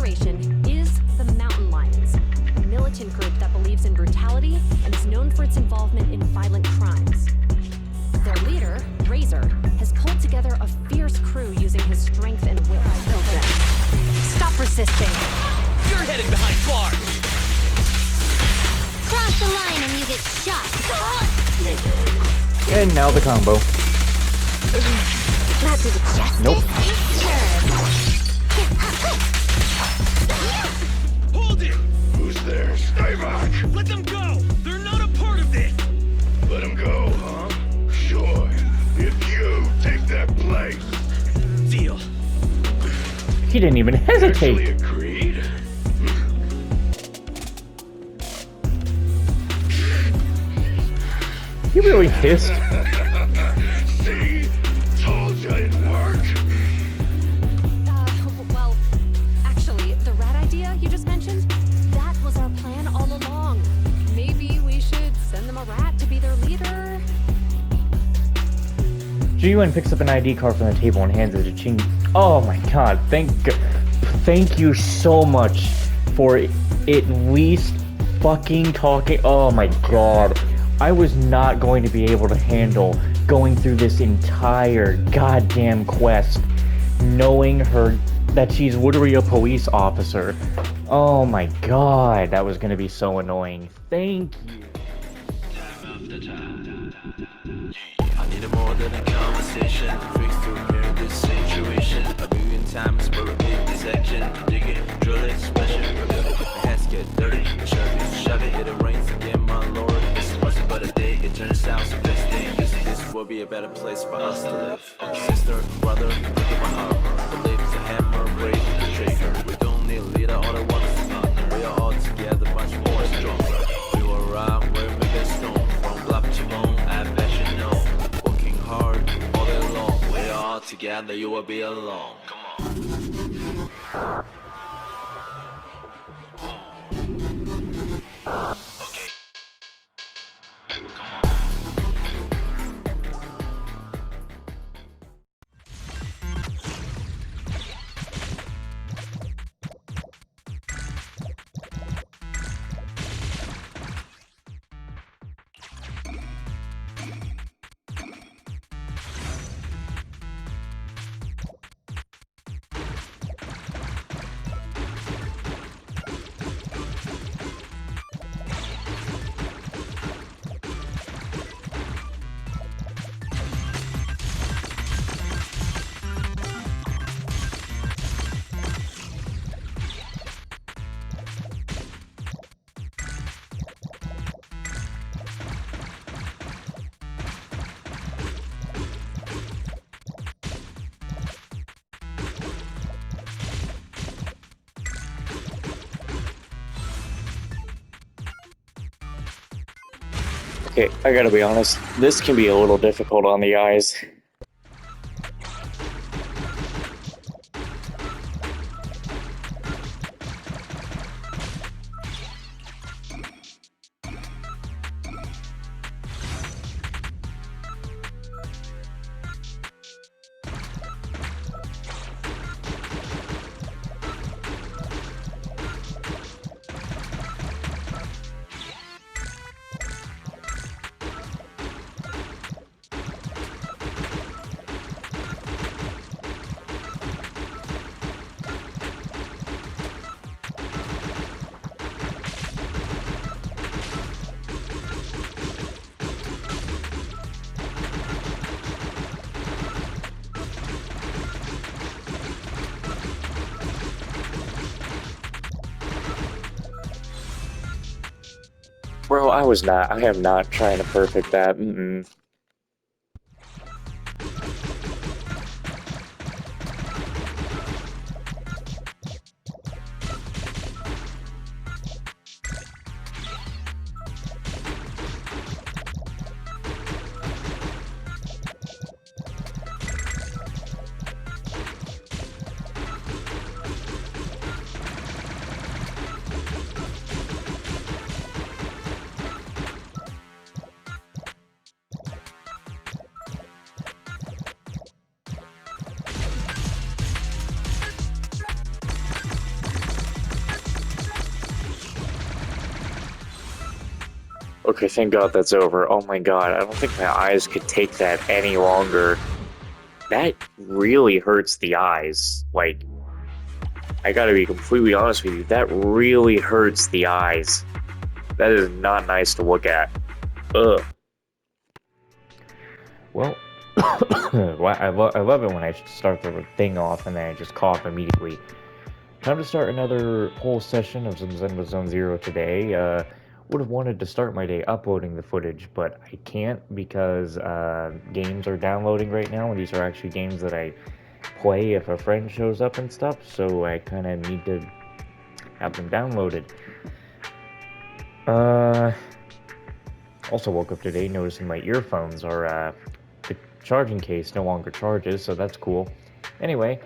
operation is the Mountain Lions, a militant group that believes in brutality and is known for its involvement in violent crimes. Their leader, Razor, has pulled together a fierce crew using his strength and will. Stop resisting. You're headed behind bars. Cross the line and you get shot. And now the combo. Not do the justice. Nope. Hold it! Who's there? Stay back! Let them go! They're not a part of this! Let him go, huh? Sure. If you take that place. Deal. He didn't even Actually hesitate. agreed. He really hissed. See? Told you it'd work. Well, actually, the rat idea you just mentioned, that was our plan all along. Maybe we should send them a rat to be their leader. Ji-Yun picks up an ID card from the table and hands it to Ching. Oh my god, thank you so much for at least fucking talking. Oh my god. I was not going to be able to handle going through this entire goddamn quest knowing that she's literally a police officer. Oh my god, that was going to be so annoying. Thank you. I need more than a conversation. Break through here this situation. A million times for a big dissection. Dig it, drill it, smash it. Hands get dirty, shove it, it rains again, my lord. It's once but a day, it turns out so best thing. This will be a better place for us to live. Sister, brother, look at my heart. Believes a hammer, break the trigger. We don't need a leader, all the ones is not. We are all together, much more stronger. We will ride where we best known. From block to bone, I bet you know. Working hard all day long. We are all together, you will be alone. Come on. Okay. Come on. Okay, I gotta be honest, this can be a little difficult on the eyes. Bro, I am not trying to perfect that. Okay, thank God that's over. Oh my God, I don't think my eyes could take that any longer. That really hurts the eyes. Like, I gotta be completely honest with you, that really hurts the eyes. That is not nice to look at. Ugh. Well, I love it when I start the thing off and then I just cough immediately. Time to start another whole session of some ZENLESS Zone Zero today. Would have wanted to start my day uploading the footage, but I can't because games are downloading right now, and these are actually games that I play if a friend shows up and stuff, so I kind of need to have them downloaded. Also woke up today noticing my earphones are, the charging case no longer charges, so that's cool. Anyway,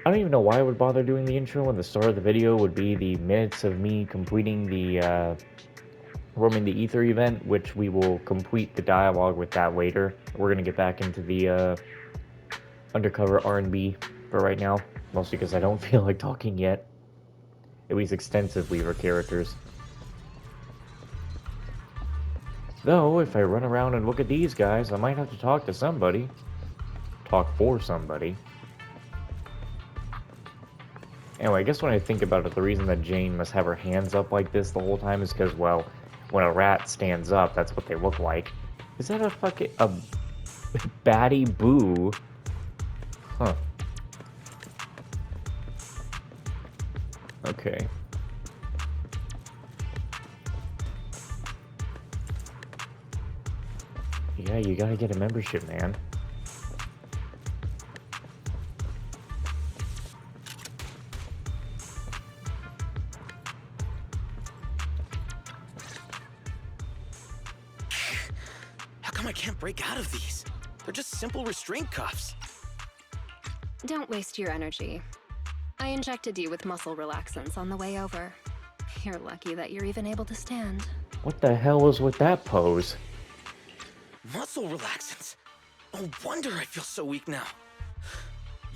I don't even know why I would bother doing the intro when the start of the video would be the minutes of me completing the, roaming the ether event, which we will complete the dialogue with that later. We're gonna get back into the, undercover R&B for right now, mostly because I don't feel like talking yet. At least extensively for characters. Though, if I run around and look at these guys, I might have to talk to somebody. Talk for somebody. Anyway, I guess when I think about it, the reason that Jane must have her hands up like this the whole time is because, well, when a rat stands up, that's what they look like. Is that a fucking... a Batty Boo? Huh. Okay. Yeah, you gotta get a membership, man. How come I can't break out of these? They're just simple restraint cuffs. Don't waste your energy. I injected you with muscle relaxants on the way over. You're lucky that you're even able to stand. What the hell is with that pose? Muscle relaxants? No wonder I feel so weak now.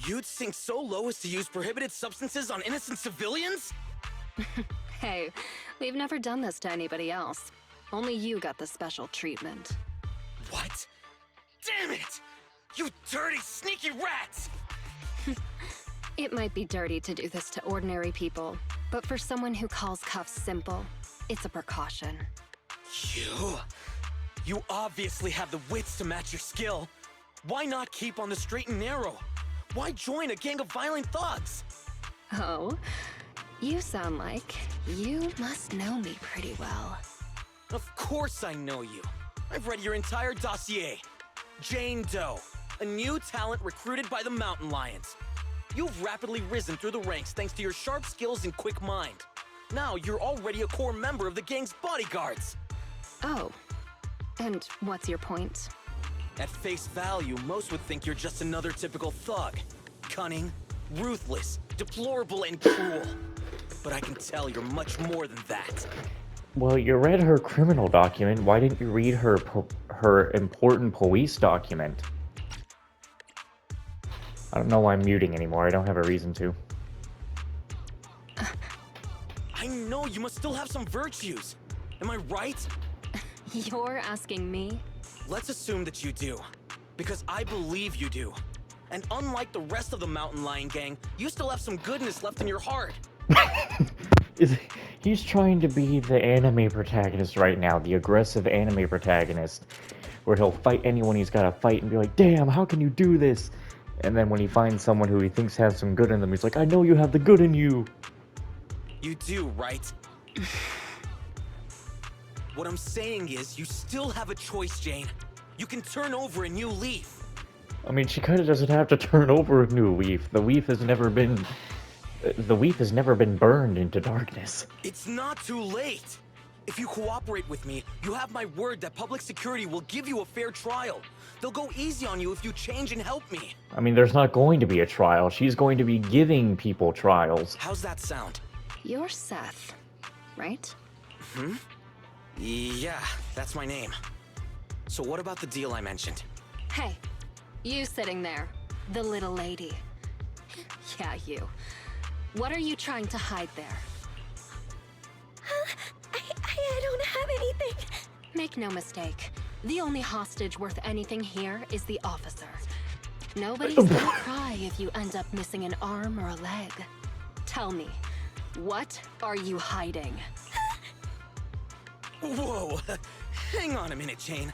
You'd sink so low as to use prohibited substances on innocent civilians? Hey, we've never done this to anybody else. Only you got the special treatment. What? Damn it! You dirty, sneaky rats! It might be dirty to do this to ordinary people, but for someone who calls cuffs simple, it's a precaution. You obviously have the wits to match your skill. Why not keep on the straight and narrow? Why join a gang of violent thugs? Oh, you sound like you must know me pretty well. Of course I know you. I've read your entire dossier. Jane Doe, a new talent recruited by the Mountain Lions. You've rapidly risen through the ranks thanks to your sharp skills and quick mind. Now you're already a core member of the gang's bodyguards. Oh, and what's your point? At face value, most would think you're just another typical thug. Cunning, ruthless, deplorable, and cruel. But I can tell you're much more than that. Well, you read her criminal document. Why didn't you read her her important police document? I don't know why I'm muting anymore. I don't have a reason to. I know you must still have some virtues. Am I right? You're asking me? Let's assume that you do. Because I believe you do. And unlike the rest of the Mountain Lion gang, you still have some goodness left in your heart. He's trying to be the anime protagonist right now, the aggressive anime protagonist, where he'll fight anyone he's got to fight and be like, damn, how can you do this? And then when he finds someone who he thinks has some good in them, he's like, I know you have the good in you. You do, right? What I'm saying is, you still have a choice, Jane. You can turn over a new leaf. I mean, she kind of doesn't have to turn over a new leaf. The leaf has never been burned into darkness. It's not too late. If you cooperate with me, you have my word that public security will give you a fair trial. They'll go easy on you if you change and help me. I mean, there's not going to be a trial. She's going to be giving people trials. How's that sound? You're Seth, right? Yeah, that's my name. So what about the deal I mentioned? Hey, you sitting there, the little lady. Yeah, you. What are you trying to hide there? I don't anything. Make no mistake, the only hostage worth anything here is the officer. Nobody's gonna cry if you end up missing an arm or a leg. Tell me, what are you hiding? Whoa, hang on a minute, Jane.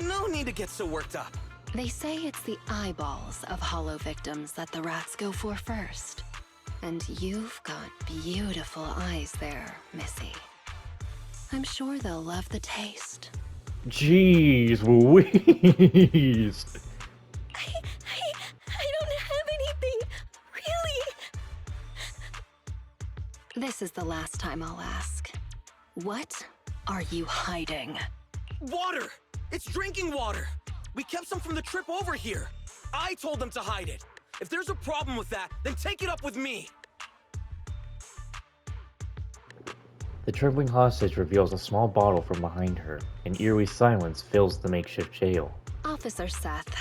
No need to get so worked up. They say it's the eyeballs of hollow victims that the rats go for first. And you've got beautiful eyes there, Missy. I'm sure they'll love the taste. Jeez Louise. I don't have anything, really. This is the last time I'll ask. What are you hiding? Water! It's drinking water! We kept some from the trip over here. I told them to hide it. If there's a problem with that, then take it up with me. The trembling hostage reveals a small bottle from behind her. An eerie silence fills the makeshift jail. Officer Seth,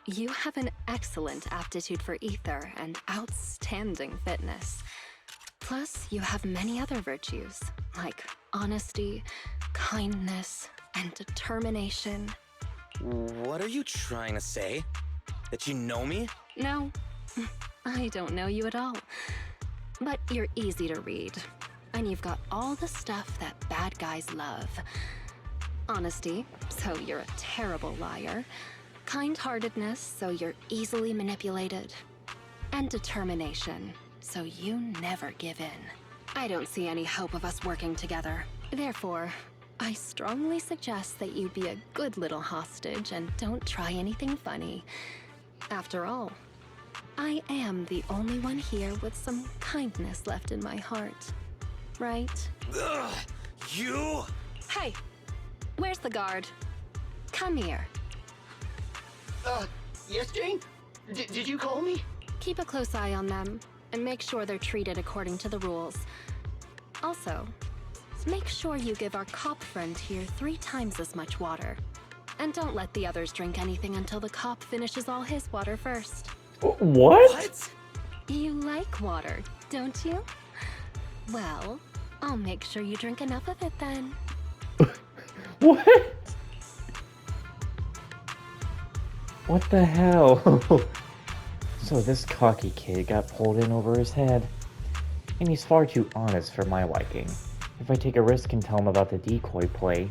you have an excellent aptitude for ether and outstanding fitness. Plus, you have many other virtues, like honesty, kindness, and determination. What are you trying to say? That you know me? No, I don't know you at all. But you're easy to read. And you've got all the stuff that bad guys love. Honesty, so you're a terrible liar. Kind-heartedness, so you're easily manipulated. And determination, so you never give in. I don't see any hope of us working together. Therefore, I strongly suggest that you be a good little hostage and don't try anything funny. After all, I am the only one here with some kindness left in my heart. Right? Ugh, you? Hey, where's the guard? Come here. Yes, Jane? Did you call me? Keep a close eye on them, and make sure they're treated according to the rules. Also, make sure you give our cop friend here 3 times as much water. And don't let the others drink anything until the cop finishes all his water first. What? What? You like water, don't you? Well, I'll make sure you drink enough of it then. What? What the hell? So this cocky kid got pulled in over his head. And he's far too honest for my liking. If I take a risk and tell him about the decoy play,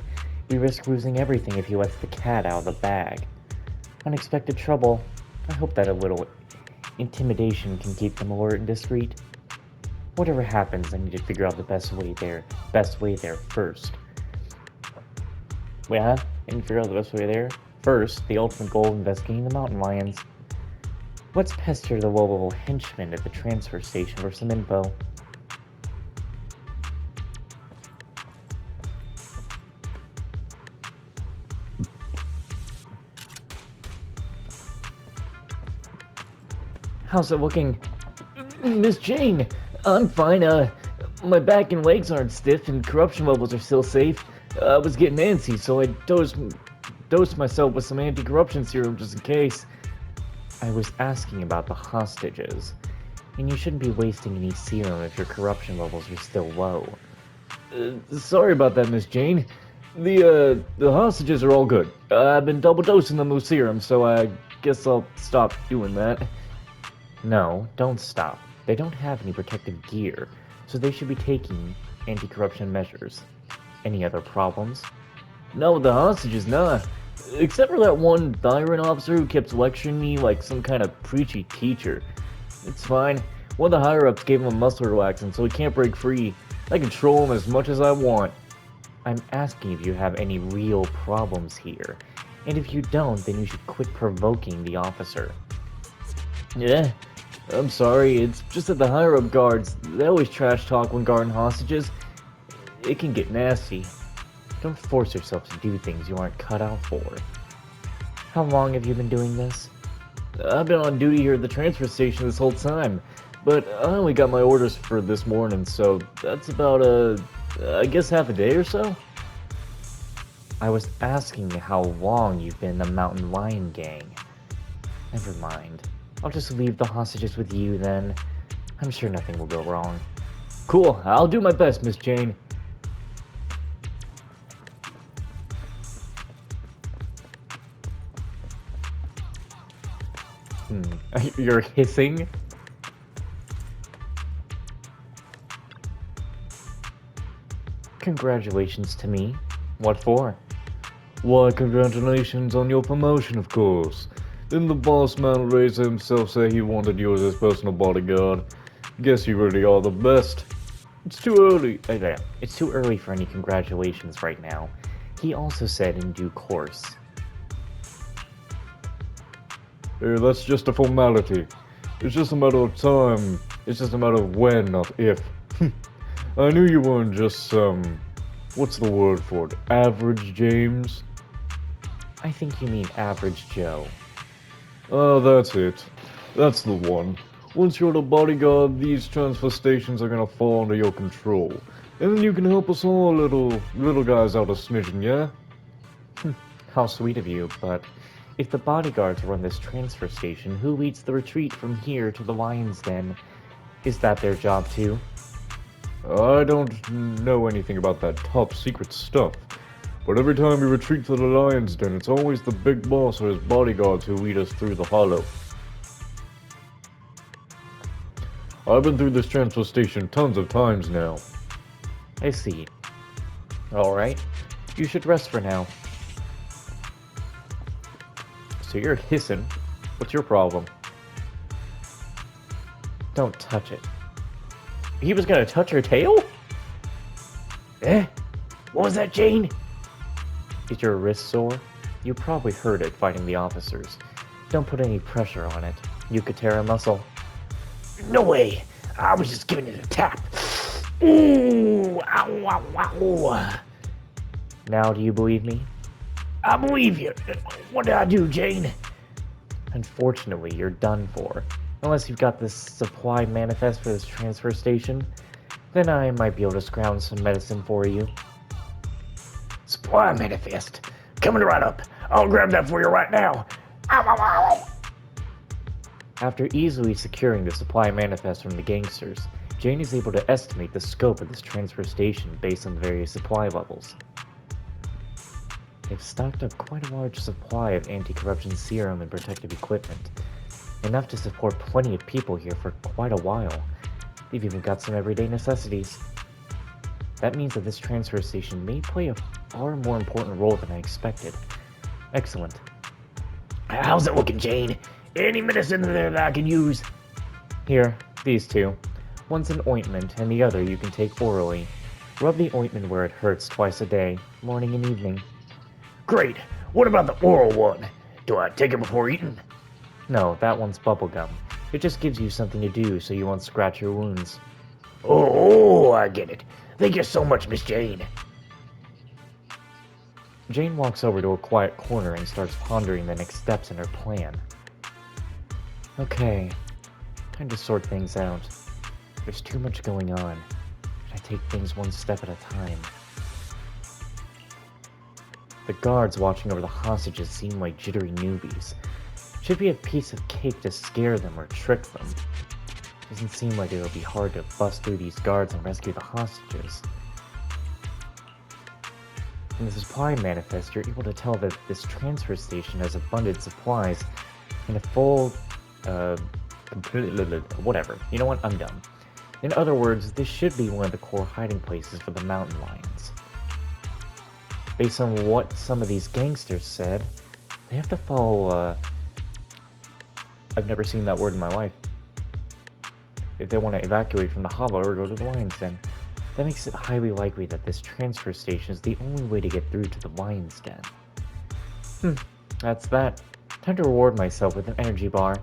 we risk losing everything if he lets the cat out of the bag. Unexpected trouble. I hope that a little intimidation can keep them alert and discreet. Whatever happens, I need to figure out the best way there first. Wait, huh? I need to figure out the best way there first. The ultimate goal of investigating the mountain lions. Let's pester the lovable henchman at the transfer station for some info. How's it looking? Miss Jane, I'm fine. My back and legs aren't stiff and corruption levels are still safe. I was getting antsy, so I dosed myself with some anti-corruption serum just in case. I was asking about the hostages, and you shouldn't be wasting any serum if your corruption levels are still low. Sorry about that, Miss Jane. The hostages are all good. I've been double dosing them with serum, so I guess I'll stop doing that. No, don't stop. They don't have any protective gear, so they should be taking anti-corruption measures. Any other problems? No, with the hostages, nah. Except for that one Thyron officer who kept lecturing me like some kind of preachy teacher. It's fine. One of the higher-ups gave him a muscle relaxant, so he can't break free. I control him as much as I want. I'm asking if you have any real problems here. And if you don't, then you should quit provoking the officer. Yeah, I'm sorry, it's just that the higher-up guards, they always trash talk when guarding hostages. It can get nasty. Don't force yourself to do things you aren't cut out for. How long have you been doing this? I've been on duty here at the transfer station this whole time, but I only got my orders for this morning, so that's about, I guess half a day or so? I was asking how long you've been in the Mountain Lion Gang. Never mind. I'll just leave the hostages with you then. I'm sure nothing will go wrong. Cool, I'll do my best, Miss Jane. You're hissing? Congratulations to me. What for? Why, congratulations on your promotion, of course. Didn't the boss man Razor himself say he wanted you as his personal bodyguard? Guess you really are the best. It's too early. Yeah, it's too early for any congratulations right now. He also said in due course. Hey, that's just a formality. It's just a matter of time. It's just a matter of when, not if. I knew you weren't just some... what's the word for it? Average James? I think you mean average Joe. Oh, that's it. That's the one. Once you're the bodyguard, these transfer stations are gonna fall under your control. And then you can help us all little guys out of smidgen, yeah? How sweet of you, but if the bodyguards run this transfer station, who leads the retreat from here to the lion's den? Is that their job too? I don't know anything about that top secret stuff. But every time we retreat to the lion's den, it's always the big boss or his bodyguards who lead us through the hollow. I've been through this transfer station tons of times now. I see. Alright, you should rest for now. So you're hissing. What's your problem? Don't touch it. He was gonna touch her tail? Eh? What was that, Jane? Is your wrist sore? You probably hurt it fighting the officers. Don't put any pressure on it. You could tear a muscle. No way! I was just giving it a tap. Ooh! Ow, ow, ow. Now do you believe me? I believe you. What did I do, Jane? Unfortunately, you're done for. Unless you've got this supply manifest for this transfer station, then I might be able to scrounge some medicine for you. Supply manifest? Coming right up. I'll grab that for you right now. Ow, ow, ow. After easily securing the supply manifest from the gangsters, Jane is able to estimate the scope of this transfer station based on the various supply levels. They've stocked up quite a large supply of anti-corruption serum and protective equipment. Enough to support plenty of people here for quite a while. They've even got some everyday necessities. That means that this transfer station may play a far more important role than I expected. Excellent. How's it looking, Jane? Any medicine there that I can use? Here, these two. One's an ointment, and the other you can take orally. Rub the ointment where it hurts twice a day, morning and evening. Great! What about the oral one? Do I take it before eating? No, that one's bubblegum. It just gives you something to do so you won't scratch your wounds. Oh, I get it. Thank you so much, Miss Jane. Jane walks over to a quiet corner and starts pondering the next steps in her plan. Okay, time to sort things out. There's too much going on, and I take things one step at a time. The guards watching over the hostages seem like jittery newbies. Should be a piece of cake to scare them or trick them. Doesn't seem like it'll be hard to bust through these guards and rescue the hostages. From the supply manifest, you're able to tell that this transfer station has abundant supplies and a full, whatever. You know what? I'm done. In other words, this should be one of the core hiding places for the mountain lions. Based on what some of these gangsters said, they have to follow, I've never seen that word in my life. If they want to evacuate from the hollow or go to the lion's den, that makes it highly likely that this transfer station is the only way to get through to the lion's den. That's that. Time to reward myself with an energy bar.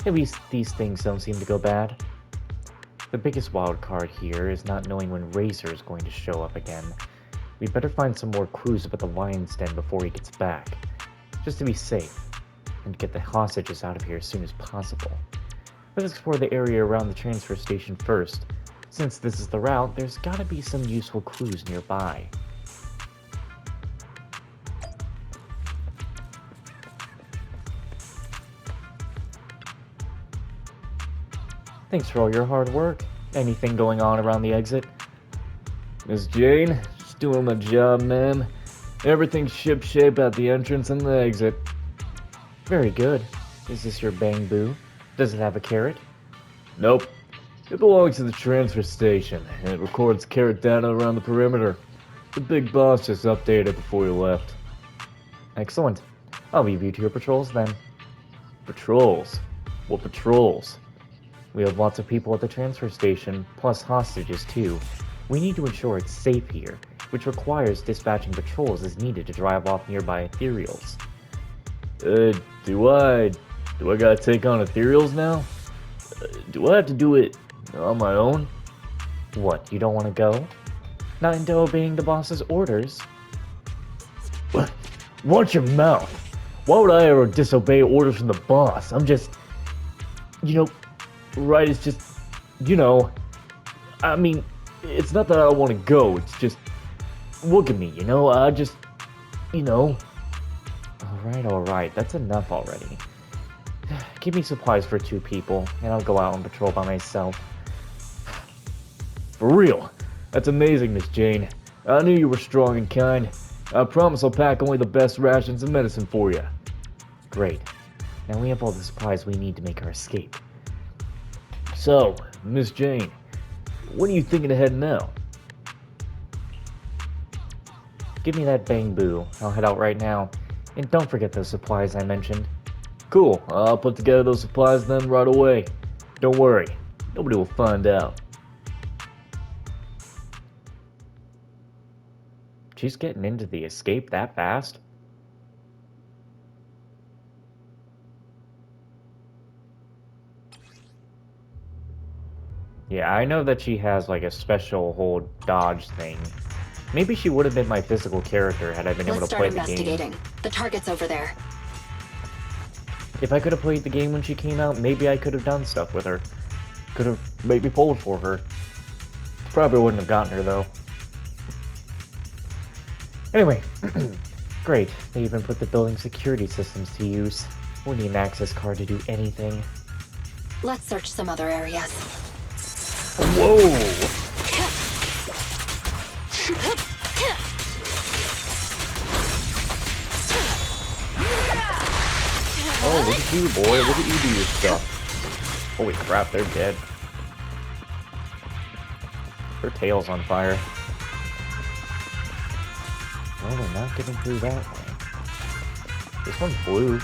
At least these things don't seem to go bad. The biggest wild card here is not knowing when Razor is going to show up again. We'd better find some more clues about the lion's den before he gets back, just to be safe, and get the hostages out of here as soon as possible. Let's explore the area around the transfer station first. Since this is the route, there's gotta be some useful clues nearby. Thanks for all your hard work. Anything going on around the exit? Miss Jane, just doing my job, ma'am. Everything's ship-shape at the entrance and the exit. Very good. Is this your bamboo? Does it have a carrot? Nope. It belongs to the transfer station, and it records carrot data around the perimeter. The big boss just updated it before he left. Excellent. I'll leave you to your patrols then. Patrols? What patrols? We have lots of people at the transfer station, plus hostages too. We need to ensure it's safe here, which requires dispatching patrols as needed to drive off nearby ethereals. Do I gotta take on ethereals now? Do I have to do it on my own? What, you don't want to go? Not into obeying the boss's orders? Watch your mouth! Why would I ever disobey orders from the boss? I'm just... right, it's just... I mean, it's not that I don't want to go, it's just... Look at me, I just... Alright, that's enough already. Give me supplies for 2 people, and I'll go out on patrol by myself. For real? That's amazing, Miss Jane. I knew you were strong and kind. I promise I'll pack only the best rations and medicine for you. Great. Now we have all the supplies we need to make our escape. So, Miss Jane, when are you thinking of heading out? Give me that bamboo. I'll head out right now. And don't forget those supplies I mentioned. Cool, I'll put together those supplies then right away. Don't worry, nobody will find out. She's getting into the escape that fast? Yeah, I know that she has like a special whole dodge thing. Maybe she would have been my physical character had I been able to play the game. Let's start investigating. The target's over there. If I could have played the game when she came out, maybe I could have done stuff with her. Could have maybe pulled for her. Probably wouldn't have gotten her though. Anyway, great. They even put the building security systems to use. We'll need an access card to do anything. Let's search some other areas. Whoa! Oh, look at you, boy. Look at you do your stuff. Holy crap, they're dead. Her tail's on fire. Well, we're not getting through that way. This one's blue.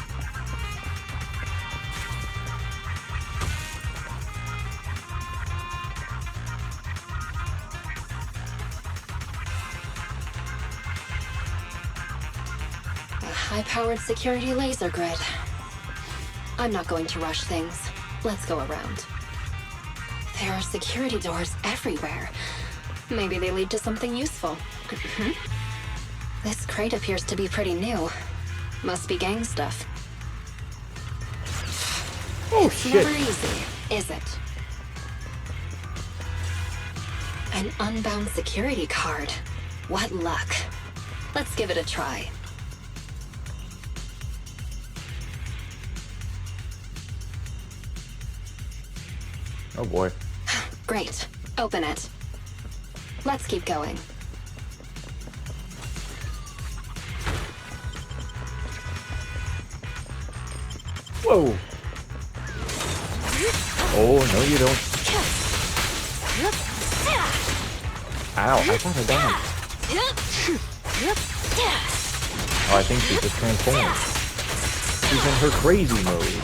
A high-powered security laser grid. I'm not going to rush things. Let's go around. There are security doors everywhere. Maybe they lead to something useful. This crate appears to be pretty new. Must be gang stuff. Oh, it's shit. never easy, is it? An unbound security card. What luck. Let's give it a try. Oh boy. Great. Open it. Let's keep going. Whoa! Oh, no you don't. Ow, I got her down. Oh, I think she just transformed. She's in her crazy mode.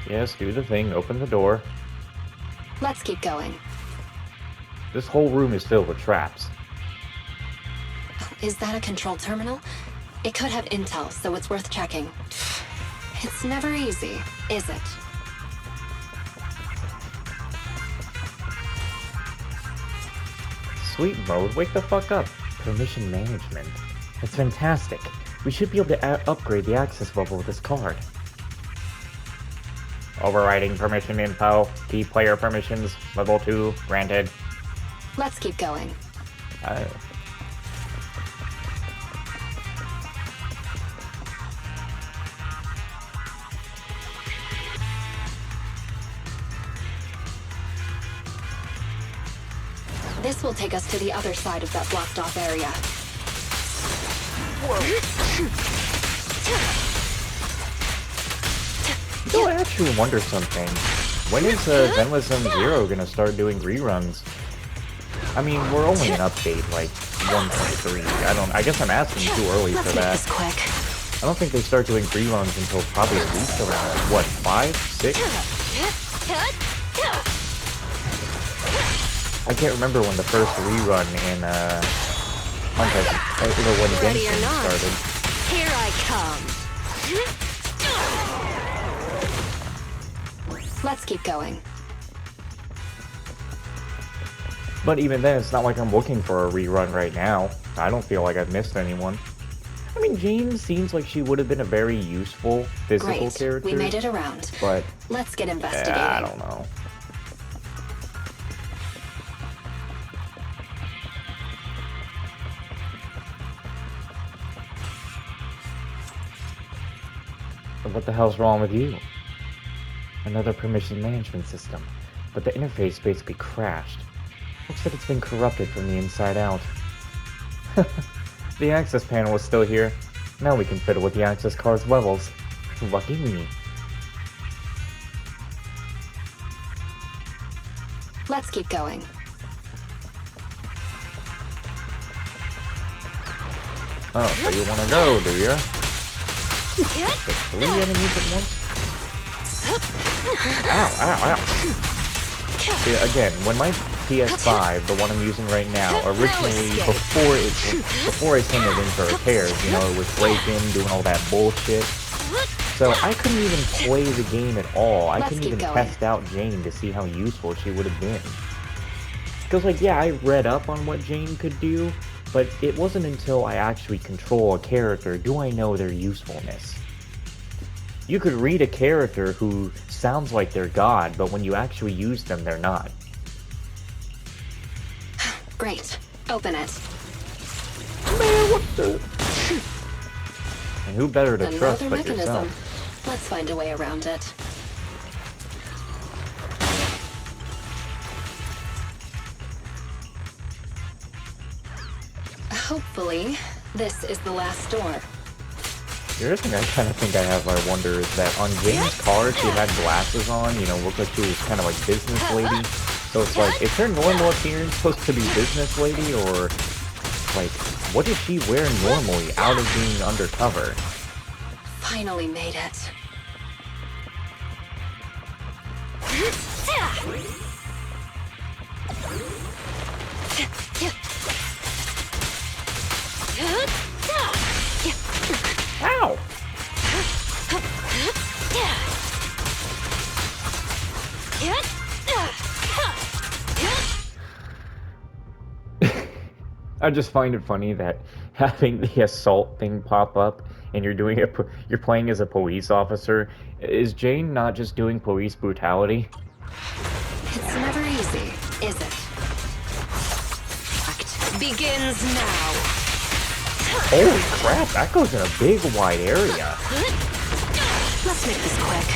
Yes, do the thing, open the door. Let's keep going. This whole room is filled with traps. Is that a control terminal? It could have intel, so it's worth checking. It's never easy, is it? Sweet mode, wake the fuck up. Permission management. That's fantastic. We should be able to upgrade the access level with this card. Overriding permission info. Key player permissions. Level 2 granted. Let's keep going. Oh. This will take us to the other side of that blocked off area. So I actually wonder something. When is ZENLESS ZONE ZERO gonna start doing reruns? I mean, we're only an update, like 1.3. I guess I'm asking too early for that. Let's make this quick. I don't think they start doing reruns until probably at least around, what, 5, 6? I can't remember when the first rerun in, when Ready or Genshin not, started. here I come. Let's keep going. But even then, it's not like I'm looking for a rerun right now. I don't feel like I've missed anyone. I mean, Jane seems like she would have been a very useful physical Great, character. we made it around. But Let's get investigating. I don't know. What the hell's wrong with you? Another permission management system, but the interface basically crashed. Looks like it's been corrupted from the inside out. The access panel is still here. Now we can fiddle with the access card's levels. Lucky me. Let's keep going. Oh, so you wanna go, do ya? The 3 enemies at once? Ow, ow, ow. See, again, when my PS5, the one I'm using right now, originally, before I sent it in for repairs, you know, it was breaking, doing all that bullshit. So I couldn't even play the game at all. I couldn't even test out Jane to see how useful she would have been. Because, like, yeah, I read up on what Jane could do, but it wasn't until I actually control a character do I know their usefulness. You could read a character who sounds like they're God, but when you actually use them, they're not. Great. Open it. Man, what the? And who better to trust Another but mechanism. yourself? Let's find a way around it. Hopefully, this is the last door. The other thing I kind of think I have, I wonder, is that on Jane's card, she had glasses on, you know, looked like she was kind of like business lady. So it's like, is her normal appearance supposed to be business lady, or, like, what does she wear normally out of being undercover? Finally made it. Ow! I just find it funny that having the assault thing pop up and you're playing as a police officer. Is Jane not just doing police brutality? It's never easy, is it? Act begins now. Holy crap, that goes in a big wide area. Let's make this quick.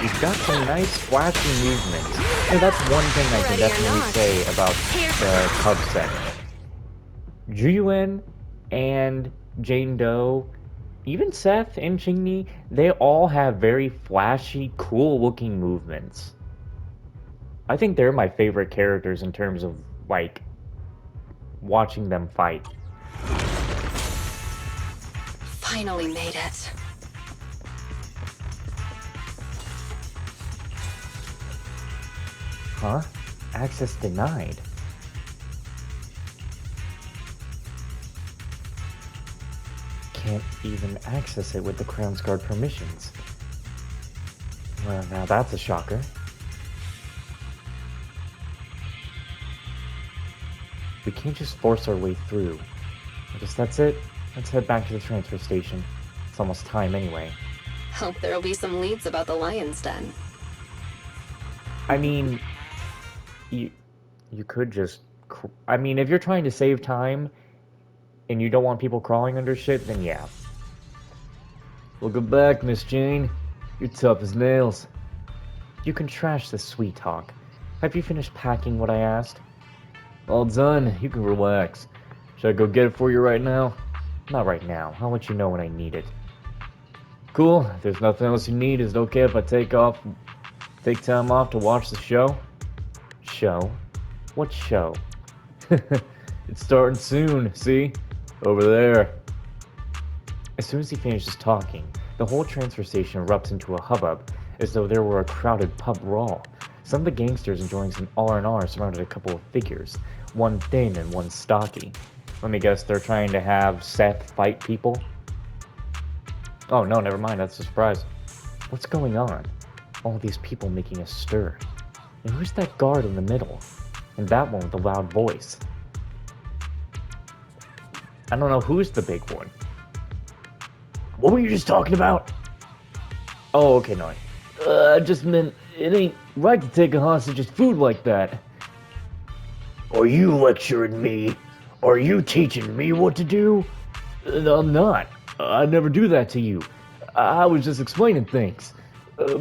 He's got some nice flashy movements. And that's one thing I can definitely say about the Cub set. Juyuan and Jane Doe, even Seth and Qingni, they all have very flashy, cool-looking movements. I think they're my favorite characters in terms of, like, watching them fight. Finally made it. Huh? Access denied. Can't even access it with the Crown's Guard permissions. Well, now that's a shocker. We can't just force our way through. I guess that's it. Let's head back to the transfer station. It's almost time anyway. Hope there'll be some leads about the Lion's Den. I mean, You could just... I mean, if you're trying to save time, and you don't want people crawling under shit, then yeah. Welcome back, Miss Jane. You're tough as nails. You can trash the sweet talk. Have you finished packing what I asked? All done. You can relax. Should I go get it for you right now? Not right now. I'll let you know when I need it. Cool. If there's nothing else you need, is it okay if I take time off to watch the show? Show? What show? It's starting soon, see? Over there. As soon as he finishes talking, the whole transfer station erupts into a hubbub, as though there were a crowded pub brawl. Some of the gangsters enjoying some R&R surrounded a couple of figures, one thin and one stocky. Let me guess, they're trying to have Seth fight people? Oh no, never mind, that's a surprise. What's going on? All these people making a stir. And who's that guard in the middle? And that one with the loud voice? I don't know who's the big one. What were you just talking about? Oh, okay, no. I just meant it ain't right to take a hostage's food like that. Are you lecturing me? Are you teaching me what to do? I'm not. I never do that to you. I was just explaining things.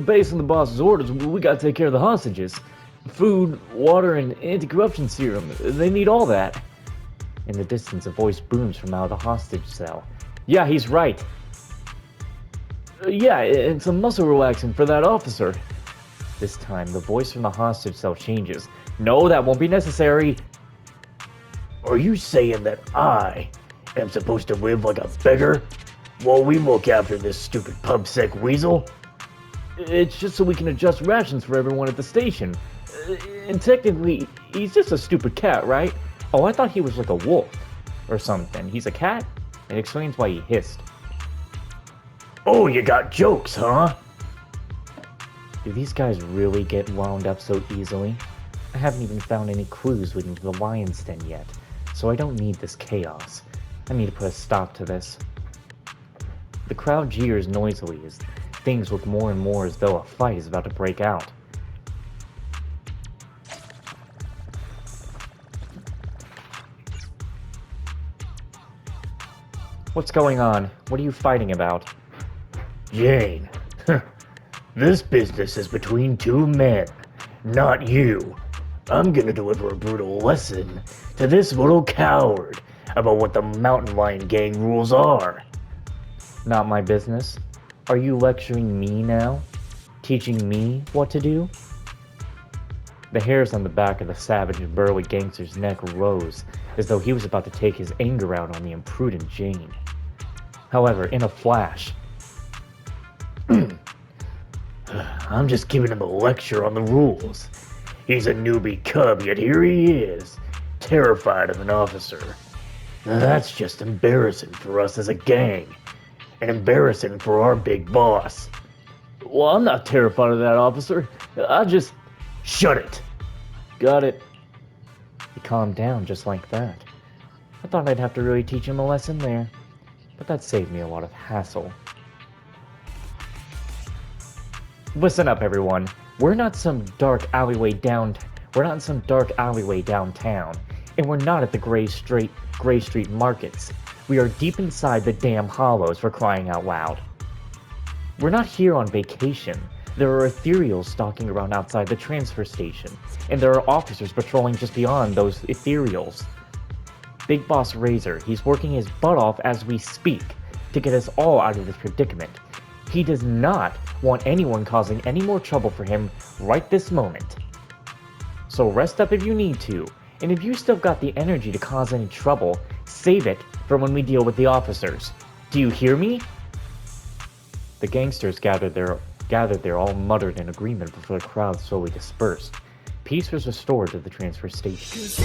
Based on the boss's orders, we gotta take care of the hostages. Food, water, and anti-corruption serum. They need all that. In the distance, a voice booms from out of the hostage cell. Yeah, he's right. Yeah, and some muscle relaxing for that officer. This time, the voice from the hostage cell changes. No, that won't be necessary. Are you saying that I am supposed to live like a beggar while we look after this stupid pub-sec weasel? It's just so we can adjust rations for everyone at the station. And technically, he's just a stupid cat, right? Oh, I thought he was like a wolf or something. He's a cat? It explains why he hissed. Oh, you got jokes, huh? Do these guys really get wound up so easily? I haven't even found any clues leading to the lion's den yet, so I don't need this chaos. I need to put a stop to this. The crowd jeers noisily as things look more and more as though a fight is about to break out. What's going on? What are you fighting about? Jane, this business is between two men, not you. I'm gonna deliver a brutal lesson to this little coward about what the Mountain Lion Gang rules are. Not my business. Are you lecturing me now? Teaching me what to do? The hairs on the back of the savage and burly gangster's neck rose, as though he was about to take his anger out on the imprudent Jane. However, in a flash... I'm just giving him a lecture on the rules. He's a newbie cub, yet here he is, terrified of an officer. That's just embarrassing for us as a gang, and embarrassing for our big boss. Well, I'm not terrified of that officer. I just... Shut it! Got it. He calmed down just like that. I thought I'd have to really teach him a lesson there, but that saved me a lot of hassle. Listen up, everyone. We're not in some dark alleyway downtown, and we're not at the Gray Street markets. We are deep inside the damn hollows, for crying out loud. We're not here on vacation. There are ethereals stalking around outside the transfer station, and there are officers patrolling just beyond those ethereals. Big Boss Razor, he's working his butt off as we speak to get us all out of this predicament. He does not want anyone causing any more trouble for him right this moment. So rest up if you need to, and if you still got the energy to cause any trouble, save it for when we deal with the officers. Do you hear me? The gangsters gathered there all muttered in agreement before the crowd slowly dispersed. Peace was restored to the transfer station.